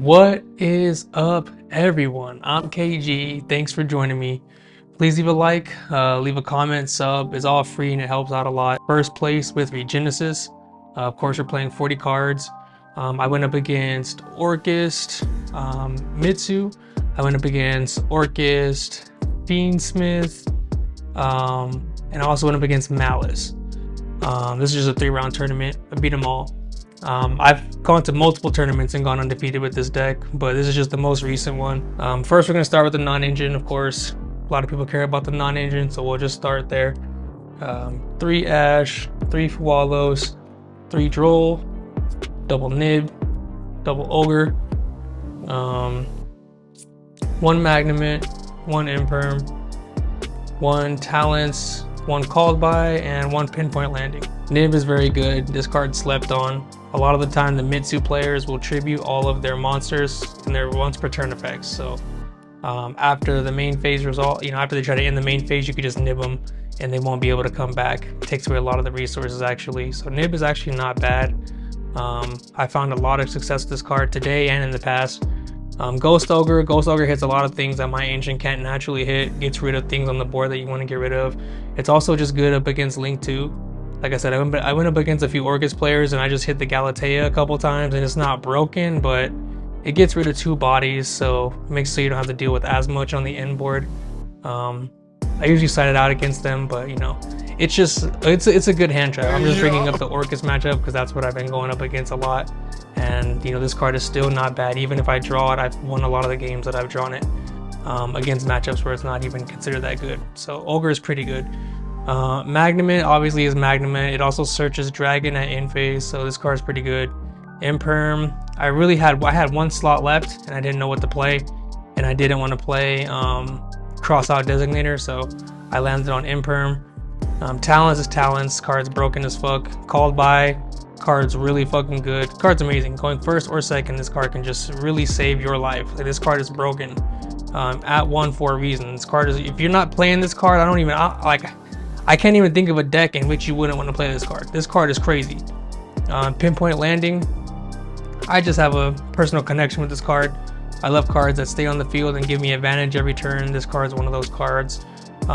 What is up, everyone? I'm KG. Thanks for joining me. Please leave a like, leave a comment, sub. It's all free and it helps out a lot. First place with Regenesis. Of course, we're playing 40 cards. I went up against Orchist, Mitsu. I went up against Orchist, Fiendsmith, and I also went up against Malice. This is just a 3-round tournament. I beat them all. I've gone to multiple tournaments and gone undefeated with this deck, but this is just the most recent one. First, we're going to start with the non-engine, of course. A lot of people care about the non-engine, so we'll just start there. 3 Ash, 3 Fualos, 3 Droll, double Nib, double Ogre, 1 Magnamint, 1 Imperm, 1 Talents, 1 Called By, and 1 Pinpoint Landing. Nib is very good. This card slept on. A lot of the time, the Mitsu players will tribute all of their monsters and their once per turn effects. So after the main phase result, after they try to end the main phase, you could just nib them and they won't be able to come back. It takes away a lot of the resources actually. So nib is actually not bad. I found a lot of success with this card today and in the past. Ghost Ogre hits a lot of things that my engine can't naturally hit, gets rid of things on the board that you want to get rid of. It's also just good up against Link 2. Like I said, I went up against a few Orchis players and I just hit the Galatea a couple times and it's not broken, but it gets rid of 2 bodies, so it makes so you don't have to deal with as much on the end board. I usually side it out against them, but it's a good hand trap. I'm just bringing up the Orchis matchup because that's what I've been going up against a lot. And this card is still not bad. Even if I draw it, I've won a lot of the games that I've drawn it against matchups where it's not even considered that good. So Ogre is pretty good. Magnamint obviously is Magnamint. It also searches Dragon at end phase, so this card's pretty good. Imperm, I had 1 slot left and I didn't know what to play, and I didn't want to play cross out Designator, so I landed on Imperm. Talents is Talents, card's broken as fuck. Called By, card's really fucking good. Card's amazing. Going first or second, this card can just really save your life. Like, this card is broken at 1 for a reason. This card is, if you're not playing this card, I can't even think of a deck in which you wouldn't want to play this card. This card is crazy. Pinpoint Landing, I just have a personal connection with this card. I love cards that stay on the field and give me advantage every turn. This card is one of those cards.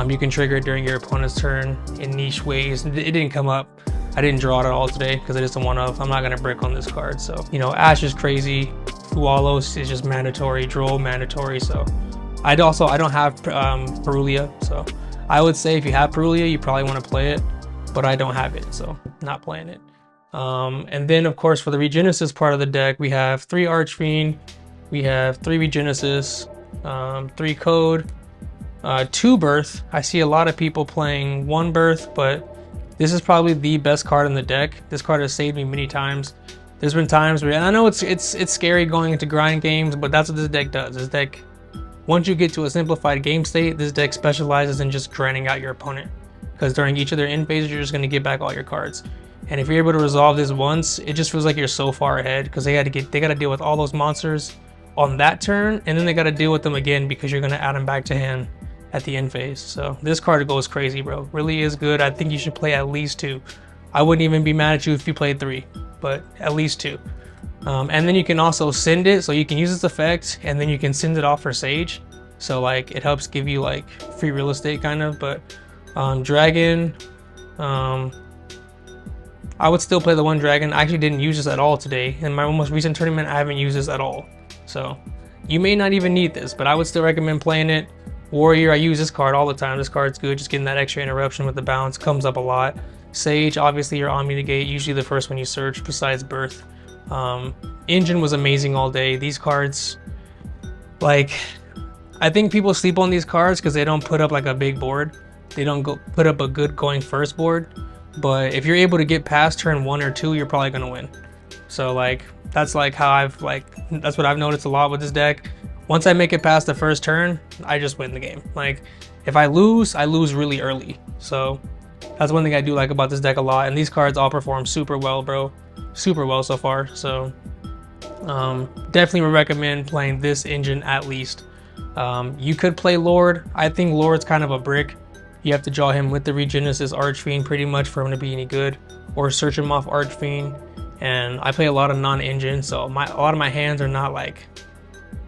You can trigger it during your opponent's turn in niche ways. It didn't come up. I didn't draw it at all today because it is a one-of. I'm not going to brick on this card. So, Ash is crazy. Fualos is just mandatory. Droll mandatory. So, I don't have Perulia. So, I would say if you have Perulia, you probably want to play it, but I don't have it, so not playing it. And then, of course, for the Regenesis part of the deck, we have 3 Archfiend, we have 3 Regenesis, 3 Code, 2 Birth. I see a lot of people playing 1 Birth, but this is probably the best card in the deck. This card has saved me many times. There's been times where, and I know it's scary going into grind games, but that's what this deck does. This deck, once you get to a simplified game state, this deck specializes in just grinding out your opponent. Because during each of their end phases, you're just going to get back all your cards. And if you're able to resolve this once, it just feels like you're so far ahead. Because they got to deal with all those monsters on that turn, and then they got to deal with them again because you're going to add them back to hand at the end phase. So this card goes crazy, bro. Really is good. I think you should play at least 2. I wouldn't even be mad at you if you played 3, but at least 2. And then you can also send it, so you can use its effect and then you can send it off for Sage, so like it helps give you like free real estate kind of. But Dragon, I would still play the 1 Dragon. I actually didn't use this at all today. In my most recent tournament, I haven't used this at all, so you may not even need this, but I would still recommend playing it. Warrior, I use this card all the time. This card's good, just getting that extra interruption with the bounce comes up a lot. Sage, obviously you're on mitigate, usually the first one you search besides Birth. Engine was amazing all day. These cards, like, I think people sleep on these cards because they don't put up like a big board. They don't put up a good going first board. But if you're able to get past turn 1 or 2, you're probably gonna win. So like that's like how that's what I've noticed a lot with this deck. Once I make it past the first turn, I just win the game. Like if I lose really early. So that's one thing I do like about this deck a lot. And these cards all perform super well, bro. Super well so far. So definitely would recommend playing this engine at least. You could play Lord. I think Lord's kind of a brick. You have to draw him with the Regenesis Archfiend pretty much for him to be any good, or search him off Archfiend. and I play a lot of non-engine, so a lot of my hands are not like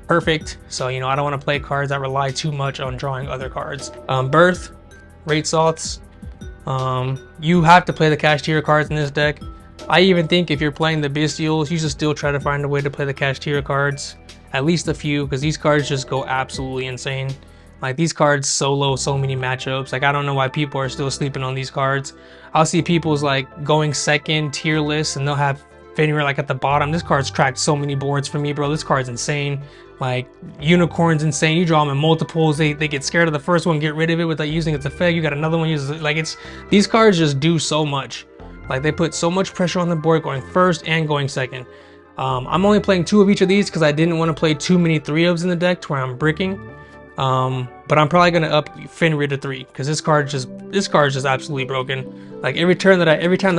perfect. So you know, I don't want to play cards that rely too much on drawing other cards. Birth, Rate Salts. You have to play the Cashier cards in this deck. I even think if you're playing the Bestials, you should still try to find a way to play the Cashier cards, at least a few, because these cards just go absolutely insane. Like, these cards solo so many matchups. Like, I don't know why people are still sleeping on these cards. I'll see people's like going second tier lists and they'll have Fenrir like at the bottom. This card's tracked so many boards for me, bro. This card's insane. Like, Unicorn's insane. You draw them in multiples. They get scared of the first one, get rid of it without using its effect. You got another one uses it. Like, these cards just do so much. Like, they put so much pressure on the board going first and going second. I'm only playing 2 of each of these because I didn't want to play too many 3-ofs in the deck to where I'm bricking. But I'm probably gonna up Fenrir to 3 because this card's just absolutely broken. Like, every time that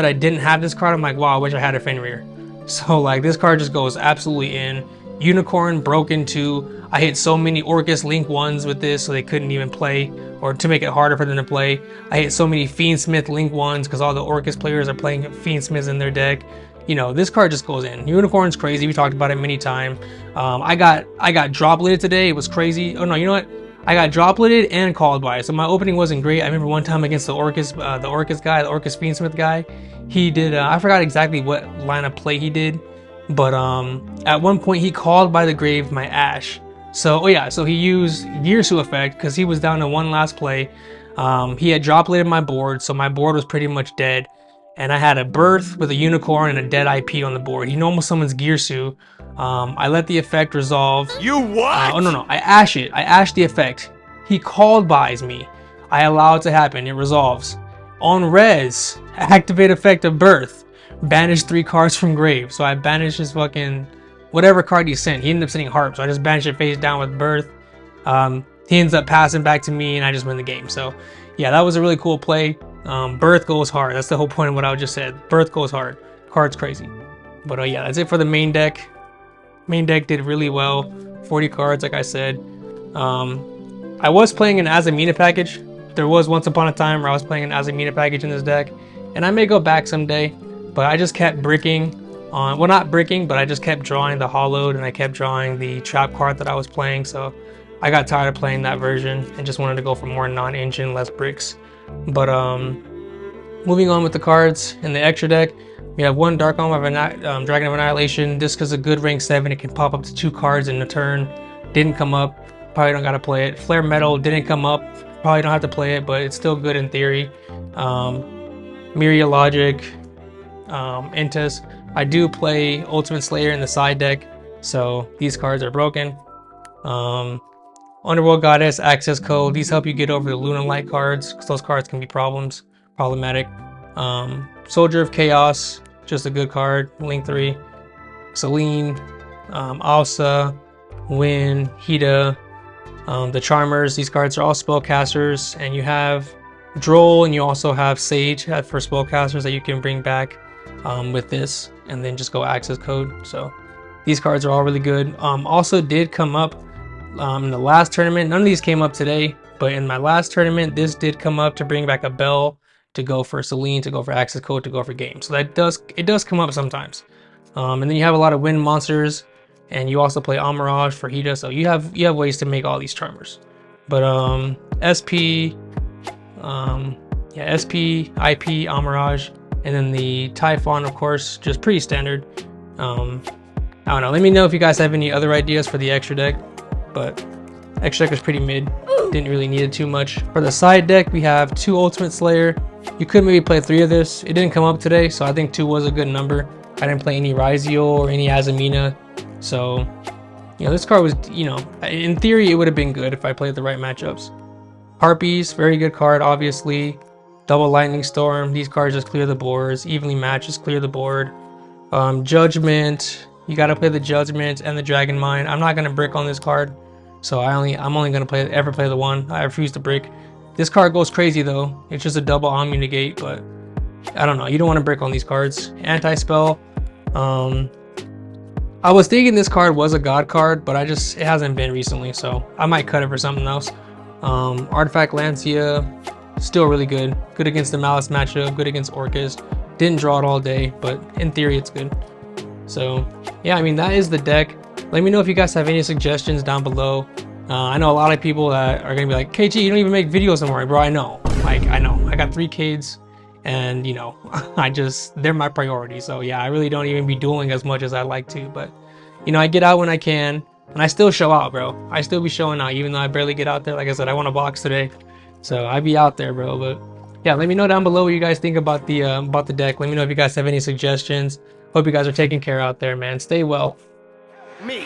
I didn't have this card, I'm like, wow, I wish I had a Fenrir. So like, this card just goes absolutely in. Unicorn broken too. I hit so many Orcus Link 1s with this, so they couldn't even play, or to make it harder for them to play. I hit so many Fiendsmith Link 1s because all the Orcus players are playing Fiendsmiths in their deck. You know, this card just goes in. Unicorn's crazy. We talked about it many times. I got dropleted today. It was crazy. Oh no, you know what? I got dropleted and called by it. So my opening wasn't great. I remember one time against the Orcus guy, the Orcus Fiendsmith guy. He did. I forgot exactly what line of play he did, but at one point he called by the grave my Ash. So so he used Gearsu effect because he was down to one last play. He had dropleted my board, so my board was pretty much dead. And I had a Birth with a Unicorn and a dead IP on the board. He normal summons Gearsu. I let the effect resolve. You what? Oh no, I ash it. I ash the effect. He called buys me. I allow it to happen. It resolves. On res, activate effect of Birth. Banish 3 cards from grave. So I banished his fucking whatever card he sent. He ended up sending Harp, so I just banished it face down with Birth. He ends up passing back to me, and I just win the game. So yeah, that was a really cool play. Birth goes hard. That's the whole point of what I just said. Birth goes hard. Card's crazy. But yeah, that's it for the main deck. Main deck did really well. 40 cards, like I said. I was playing an Azamina package. There was once upon a time where I was playing an Azamina package in this deck, and I may go back someday. But I just kept bricking on, well, not bricking, but I just kept drawing the Hollowed, and I kept drawing the trap card that I was playing. So I got tired of playing that version and just wanted to go for more non-engine, less bricks. But moving on with the cards in the extra deck, we have one Dark Arm of Dragon of Annihilation. This is a good rank 7. It can pop up to 2 cards in a turn. Didn't come up. Probably don't gotta play it. Flare Metal didn't come up. Probably don't have to play it, but it's still good in theory. Myria Logic, Intus. I do play Ultimate Slayer in the side deck, so these cards are broken. Underworld Goddess, Access Code. These help you get over the Luna Light cards, because those cards can be problematic. Soldier of Chaos, just a good card. Link 3. Selene, Alsa, Win, Hida, the Charmers. These cards are all spellcasters, and you have Droll, and you also have Sage for spellcasters that you can bring back with this, and then just go Access Code. So these cards are all really good. Also did come up in the last tournament. None of these came up today, but in my last tournament, this did come up to bring back a Bell, to go for Selene, to go for Access Code, to go for Game. So it does come up sometimes. And then you have a lot of wind monsters, and you also play Amirage for Hida, so you have ways to make all these Charmers. But SP, SP, IP, Amirage, and then the Typhon, of course, just pretty standard. I don't know. Let me know if you guys have any other ideas for the extra deck, but extra deck was pretty mid. Didn't really need it too much. For the side deck, we have 2 Ultimate Slayer. You could maybe play 3 of this. It didn't come up today, so I think 2 was a good number. I didn't play any Raizio or any Azamina, so you know, this card was, you know, in theory it would have been good if I played the right matchups. Harpies, very good card, obviously. Double Lightning Storm. These cards just clear the boards. Evenly matched, just clear the board. Judgment. You got to play the Judgment and the Dragon Mine. I'm not gonna brick on this card, so I'm only gonna ever play the one. I refuse to brick. This card goes crazy though. It's just a double Omni negate, but I don't know. You don't want to brick on these cards. Anti-spell. I was thinking this card was a god card, but it hasn't been recently, so I might cut it for something else. Artifact Lancia, still really good. Good against the Malice matchup, good against Orcus. Didn't draw it all day, but in theory it's good. So yeah, I mean, that is the deck. Let me know if you guys have any suggestions down below. I know a lot of people that are gonna be like, KG, you don't even make videos anymore. Bro, I know. Like, I know. I got 3 kids, and you know, they're my priority. So yeah, I really don't even be dueling as much as I like to. But you know, I get out when I can, and I still show out, bro. I still be showing out, even though I barely get out there. Like I said, I won a box today, so I be out there, bro. But yeah, let me know down below what you guys think about the deck. Let me know if you guys have any suggestions. Hope you guys are taking care out there, man. Stay well. Me.